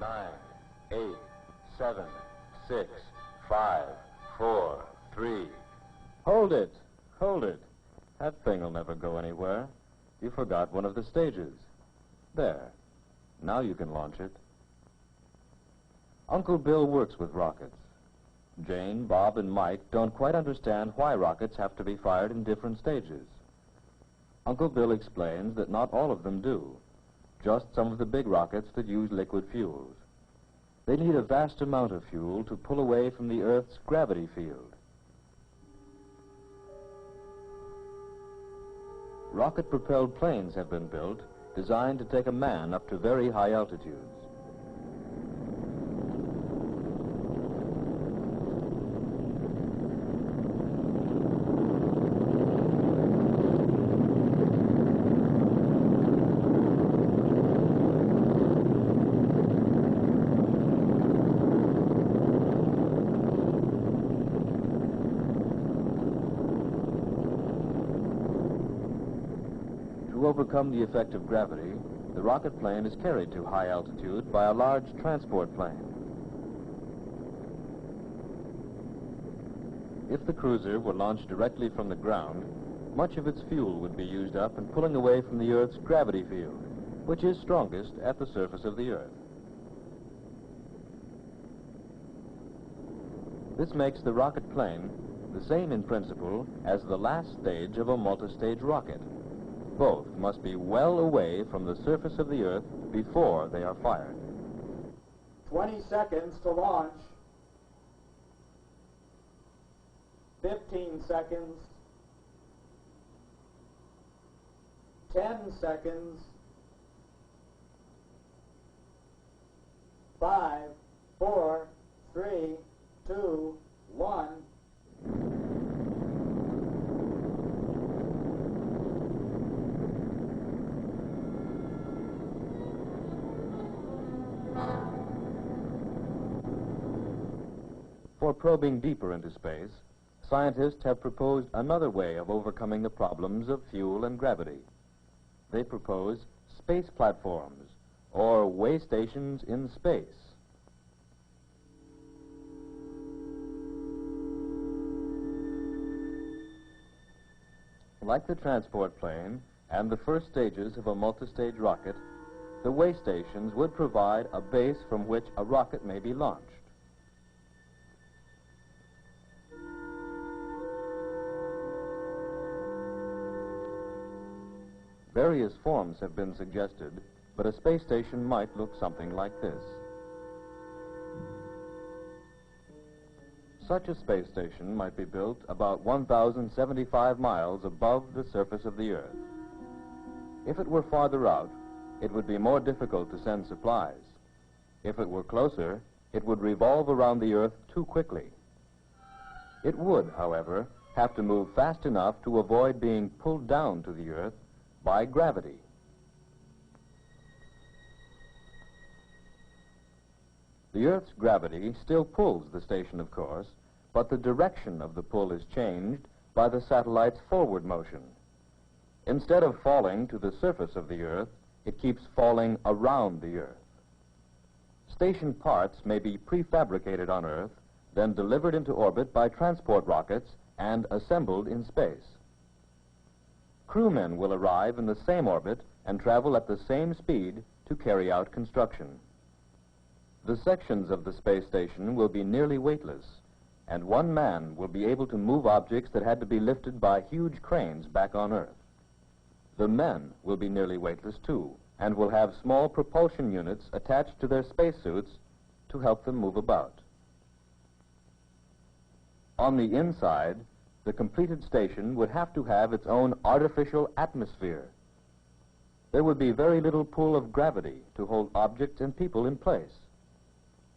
9, 8, 7, 6, 5, 4, 3. Hold it. Hold it. That thing will never go anywhere. You forgot one of the stages. There. Now you can launch it. Uncle Bill works with rockets. Jane, Bob, and Mike don't quite understand why rockets have to be fired in different stages. Uncle Bill explains that not all of them do, just some of the big rockets that use liquid fuels. They need a vast amount of fuel to pull away from the Earth's gravity field. Rocket-propelled planes have been built designed to take a man up to very high altitudes. To overcome the effect of gravity, the rocket plane is carried to high altitude by a large transport plane. If the cruiser were launched directly from the ground, much of its fuel would be used up in pulling away from the Earth's gravity field, which is strongest at the surface of the Earth. This makes the rocket plane the same in principle as the last stage of a multi-stage rocket. Both must be well away from the surface of the Earth before they are fired. 20 seconds to launch. 15 seconds. 10 seconds. 5, 4, 3, 2, 1. For probing deeper into space, scientists have proposed another way of overcoming the problems of fuel and gravity. They propose space platforms, or way stations in space. Like the transport plane and the first stages of a multi-stage rocket, the way stations would provide a base from which a rocket may be launched. Various forms have been suggested, but a space station might look something like this. Such a space station might be built about 1,075 miles above the surface of the Earth. If it were farther out, it would be more difficult to send supplies. If it were closer, it would revolve around the Earth too quickly. It would, however, have to move fast enough to avoid being pulled down to the Earth by gravity. The Earth's gravity still pulls the station, of course, but the direction of the pull is changed by the satellite's forward motion. Instead of falling to the surface of the Earth, it keeps falling around the Earth. Station parts may be prefabricated on Earth, then delivered into orbit by transport rockets and assembled in space. Crewmen will arrive in the same orbit and travel at the same speed to carry out construction. The sections of the space station will be nearly weightless, and one man will be able to move objects that had to be lifted by huge cranes back on Earth. The men will be nearly weightless too, and will have small propulsion units attached to their spacesuits to help them move about. On the inside, the completed station would have to have its own artificial atmosphere. There would be very little pull of gravity to hold objects and people in place.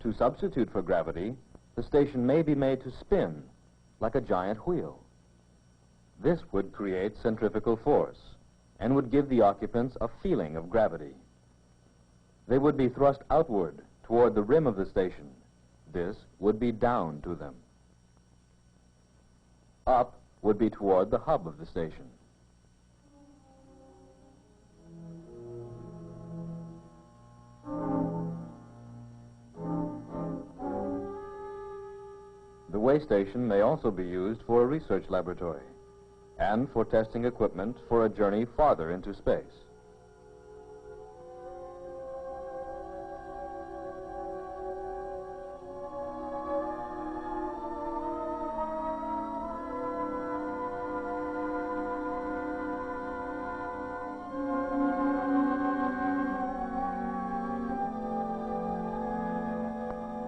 To substitute for gravity, the station may be made to spin like a giant wheel. This would create centrifugal force and would give the occupants a feeling of gravity. They would be thrust outward toward the rim of the station. This would be down to them. Up would be toward the hub of the station. way station may also be used for a research laboratory and for testing equipment for a journey farther into space.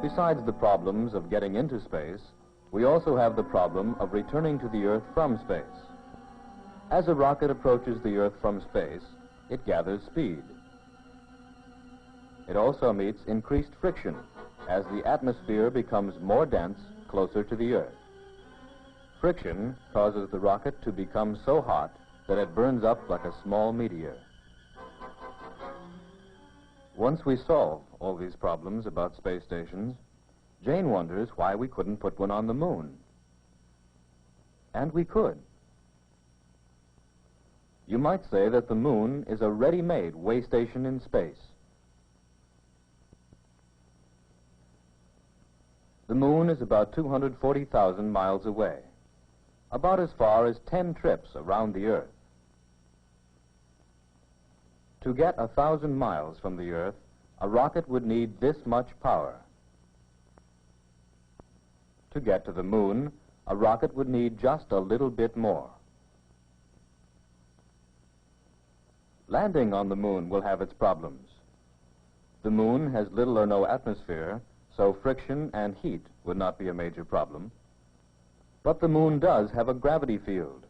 Besides the problems of getting into space, we also have the problem of returning to the Earth from space. As a rocket approaches the Earth from space, it gathers speed. It also meets increased friction as the atmosphere becomes more dense closer to the Earth. Friction causes the rocket to become so hot that it burns up like a small meteor. Once we solve all these problems about space stations, Jane wonders why we couldn't put one on the moon. And we could. You might say that the moon is a ready-made way station in space. The moon is about 240,000 miles away, about as far as 10 trips around the Earth. To get 1,000 miles from the Earth, a rocket would need this much power. To get to the moon, a rocket would need just a little bit more. Landing on the moon will have its problems. The moon has little or no atmosphere, so friction and heat would not be a major problem. But the moon does have a gravity field,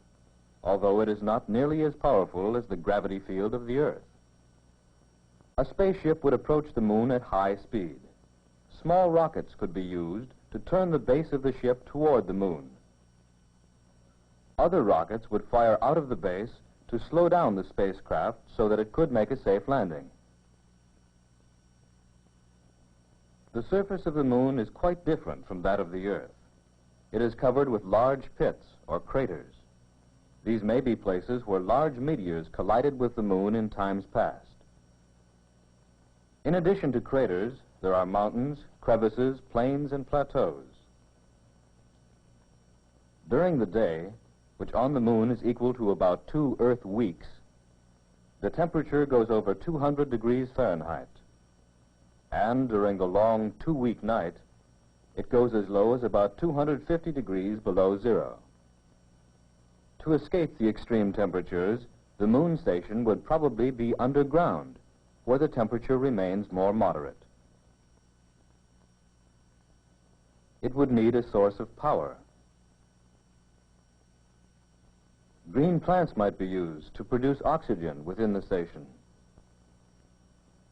although it is not nearly as powerful as the gravity field of the Earth. A spaceship would approach the moon at high speed. Small rockets could be used to turn the base of the ship toward the moon. Other rockets would fire out of the base to slow down the spacecraft so that it could make a safe landing. The surface of the moon is quite different from that of the Earth. It is covered with large pits or craters. These may be places where large meteors collided with the moon in times past. In addition to craters, there are mountains, crevices, plains, and plateaus. During the day, which on the moon is equal to about 2 Earth weeks, the temperature goes over 200 degrees Fahrenheit. And during the long 2-week night, it goes as low as about 250 degrees below zero. To escape the extreme temperatures, the moon station would probably be underground, where the temperature remains more moderate. It would need a source of power. Green plants might be used to produce oxygen within the station.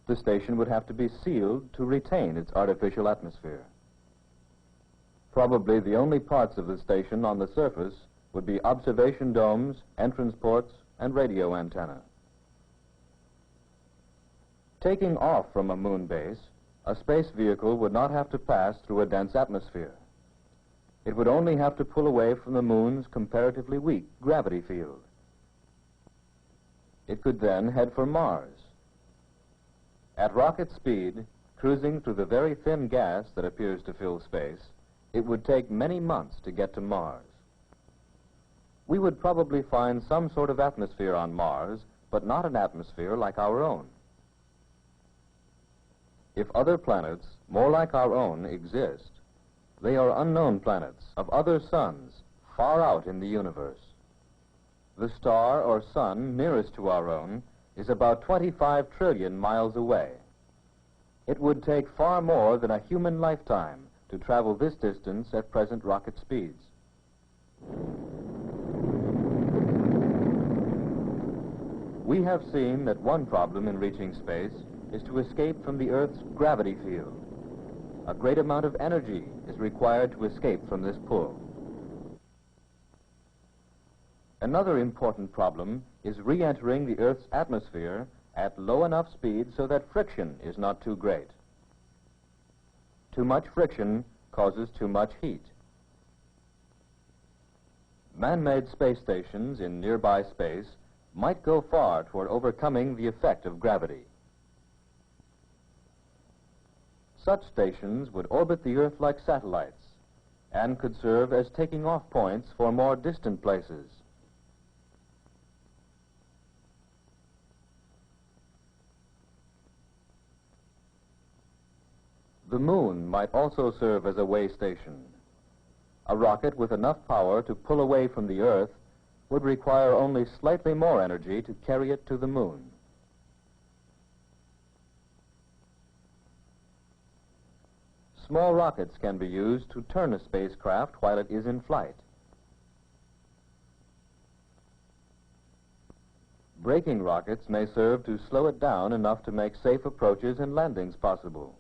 The station would have to be sealed to retain its artificial atmosphere. Probably the only parts of the station on the surface would be observation domes, entrance ports, and radio antenna. Taking off from a moon base, a space vehicle would not have to pass through a dense atmosphere. It would only have to pull away from the moon's comparatively weak gravity field. It could then head for Mars. At rocket speed, cruising through the very thin gas that appears to fill space, it would take many months to get to Mars. We would probably find some sort of atmosphere on Mars, but not an atmosphere like our own. If other planets, more like our own, exist, they are unknown planets of other suns far out in the universe. The star or sun nearest to our own is about 25 trillion miles away. It would take far more than a human lifetime to travel this distance at present rocket speeds. We have seen that one problem in reaching space is to escape from the Earth's gravity field. A great amount of energy is required to escape from this pull. Another important problem is re-entering the Earth's atmosphere at low enough speed so that friction is not too great. Too much friction causes too much heat. Man-made space stations in nearby space might go far toward overcoming the effect of gravity. Such stations would orbit the Earth like satellites, and could serve as taking-off points for more distant places. The moon might also serve as a way station. A rocket with enough power to pull away from the Earth would require only slightly more energy to carry it to the moon. Small rockets can be used to turn a spacecraft while it is in flight. Braking rockets may serve to slow it down enough to make safe approaches and landings possible.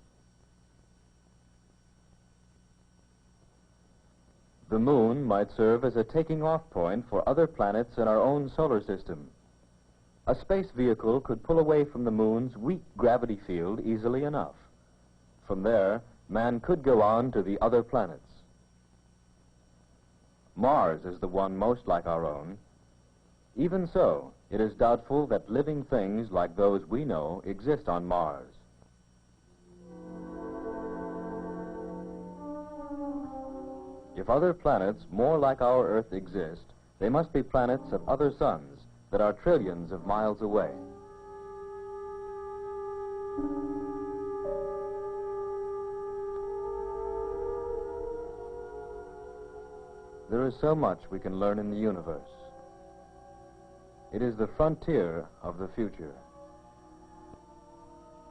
The moon might serve as a taking-off point for other planets in our own solar system. A space vehicle could pull away from the moon's weak gravity field easily enough. From there, man could go on to the other planets. Mars is the one most like our own. Even so, it is doubtful that living things like those we know exist on Mars. If other planets more like our Earth exist, they must be planets of other suns that are trillions of miles away. There is so much we can learn in the universe. It is the frontier of the future.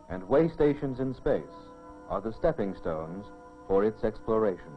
And way stations in space are the stepping stones for its exploration.